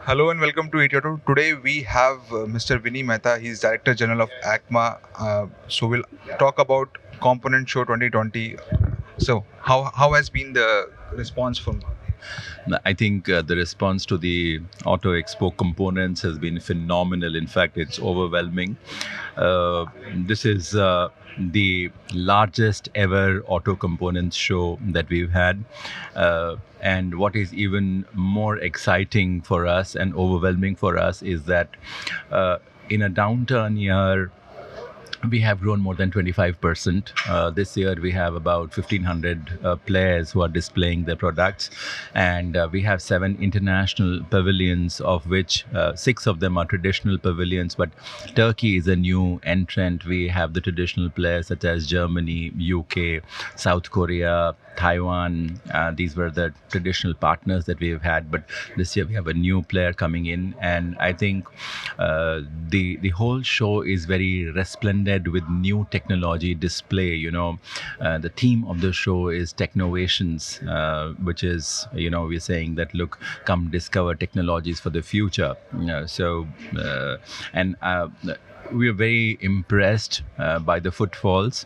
Hello and welcome to ETAuto. Today we have Mr. Vinnie Mehta. He's Director General of ACMA. So we'll talk about Component Show 2020. So how has been the response from? I think the response to the Auto Expo components has been phenomenal. In fact, it's overwhelming. This is the largest ever auto components show that we've had. And what is even more exciting for us and overwhelming for us is that in a downturn year, we have grown more than 25%. This year, we have about 1,500 players who are displaying their products. And we have 7 international pavilions, of which 6 of them are traditional pavilions. But Turkey is a new entrant. We have the traditional players such as Germany, UK, South Korea, Taiwan. These were the traditional partners that we have had. But this year, we have a new player coming in. And I think the whole show is very resplendent with new technology display. The theme of the show is Technovations, which is, we're saying that, look, come discover technologies for the future. And we are very impressed by the footfalls.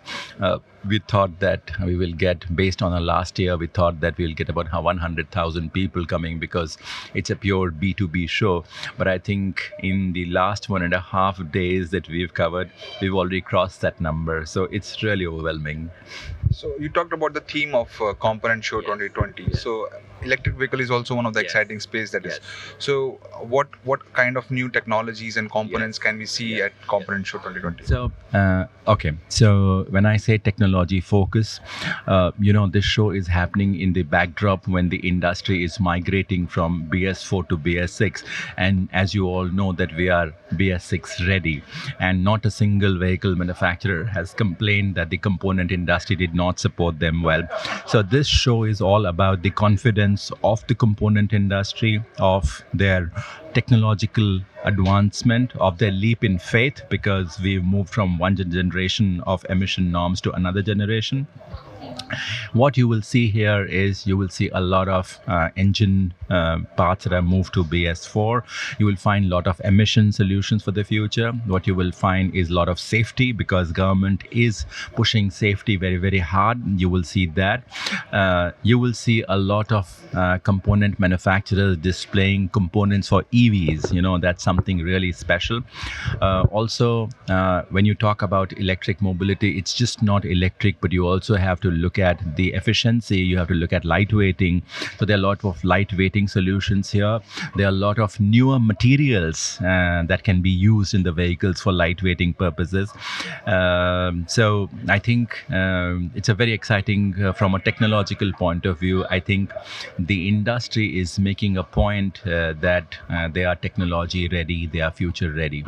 We thought that we will get, based on our last year, we thought that we'll get about 100,000 people coming because it's a pure B2B show. But I think in the last 1.5 days that we've covered, we've already crossed that number. So it's really overwhelming. So you talked about the theme of Component Show 2020. So electric vehicle is also one of the exciting space that is. So what kind of new technologies and components can we see at Component Show 2020? So, okay. So when I say technology focus, this show is happening in the backdrop when the industry is migrating from BS4 to BS6. And as you all know that we are BS6 ready, and not a single vehicle manufacturer has complained that the component industry did not support them well. So this show is all about the confidence of the component industry, of their technological advancement, of their leap in faith, because we've moved from one generation of emission norms to another generation. What you will see here is you will see a lot of engine parts that are moved to BS4. You will find a lot of emission solutions for the future. What you will find is a lot of safety, because government is pushing safety very, very hard. You will see that. You will see a lot of component manufacturers displaying components for EVs. That's something really special. Also, when you talk about electric mobility, it's just not electric, but you also have to look at the efficiency. You have to look at lightweighting. So there are a lot of lightweighting solutions here. There are a lot of newer materials that can be used in the vehicles for lightweighting purposes. So I think it's a very exciting from a technological point of view. I think the industry is making a point that they are technology ready, they are future ready.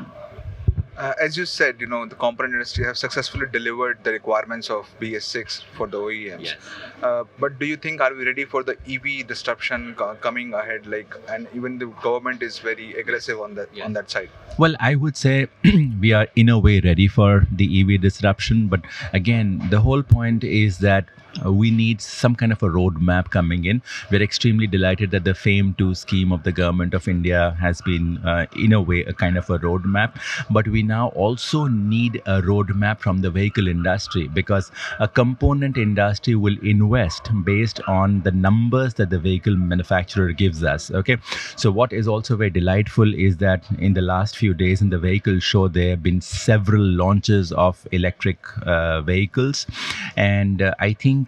As you said, the component industry have successfully delivered the requirements of BS6 for the OEMs. Yes. But do you think, are we ready for the EV disruption coming ahead? And even the government is very aggressive on that side. Well, I would say we are in a way ready for the EV disruption. But again, the whole point is that we need some kind of a roadmap coming in. We're extremely delighted that the FAME 2 scheme of the government of India has been, in a way, a kind of a roadmap. But we now also need a roadmap from the vehicle industry, because a component industry will invest based on the numbers that the vehicle manufacturer gives us. Okay. So what is also very delightful is that in the last few days in the vehicle show, there have been several launches of electric vehicles. And I think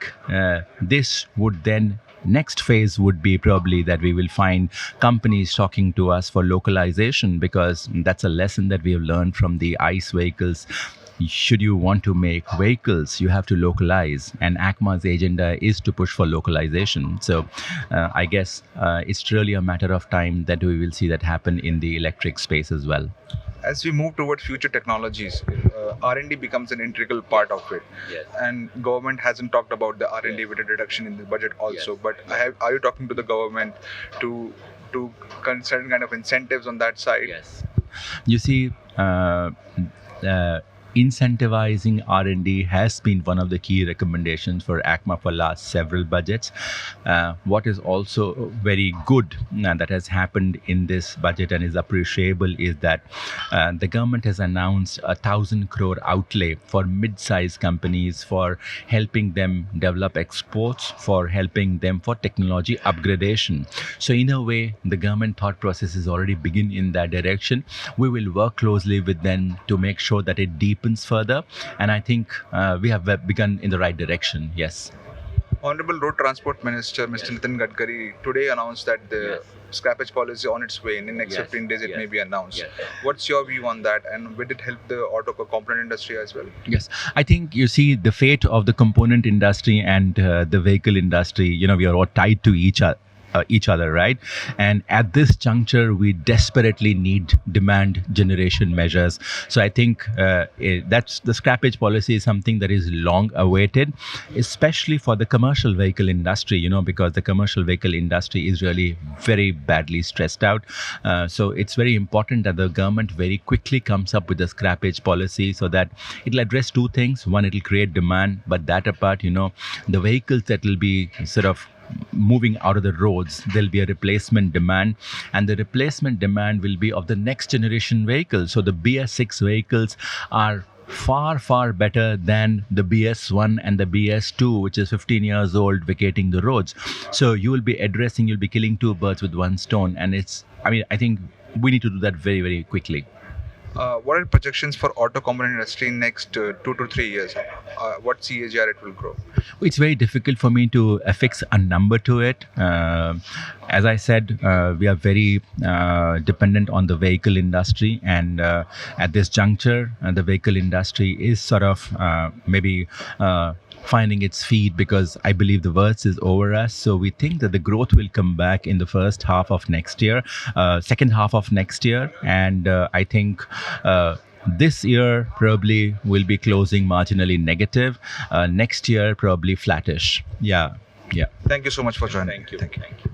this would then, next phase would be probably that we will find companies talking to us for localization, because that's a lesson that we have learned from the ICE vehicles. Should you want to make vehicles, you have to localize, and ACMA's agenda is to push for localization. So I guess it's really a matter of time that we will see that happen in the electric space as well. As we move toward future technologies, R&D becomes an integral part of it. Yes. And government hasn't talked about the R&D with a reduction in the budget also. Yes. But are you talking to the government to certain kind of incentives on that side? Yes. You see, incentivizing R&D has been one of the key recommendations for ACMA for last several budgets. What is also very good that has happened in this budget and is appreciable is that the government has announced 1,000 crore outlay for mid-sized companies for helping them develop exports, for helping them for technology upgradation. So in a way, the government thought process is already begin in that direction. We will work closely with them to make sure that it deepens further. And I think we have begun in the right direction. Yes. Honorable Road Transport Minister Mr. Nitin Gadkari today announced that the scrappage policy on its way. In the next 15 days, it may be announced. What's your view on that, and will it help the auto component industry as well? Yes, I think you see the fate of the component industry and the vehicle industry. You know, we are all tied to each other, right? And at this juncture, we desperately need demand generation measures. So I think that's the scrappage policy is something that is long awaited, especially for the commercial vehicle industry, you know, because the commercial vehicle industry is really very badly stressed out. So it's very important that the government very quickly comes up with a scrappage policy so that it'll address two things. One, it'll create demand, but that apart, you know, the vehicles that will be sort of moving out of the roads, there'll be a replacement demand, and the replacement demand will be of the next generation vehicles. So the BS6 vehicles are far better than the BS1 and the BS2, which is 15 years old, vacating the roads. So you'll be killing two birds with one stone. And I think we need to do that very quickly. What are projections for auto component industry in next 2 to 3 years? What CAGR it will grow? It's very difficult for me to affix a number to it. As I said, we are very dependent on the vehicle industry, and at this juncture, the vehicle industry is sort of maybe finding its feet, because I believe the worst is over us. So we think that the growth will come back in the first half of next year, second half of next year. And I think this year probably will be closing marginally negative. Next year, probably flattish. Yeah. Thank you so much for joining. Thank you.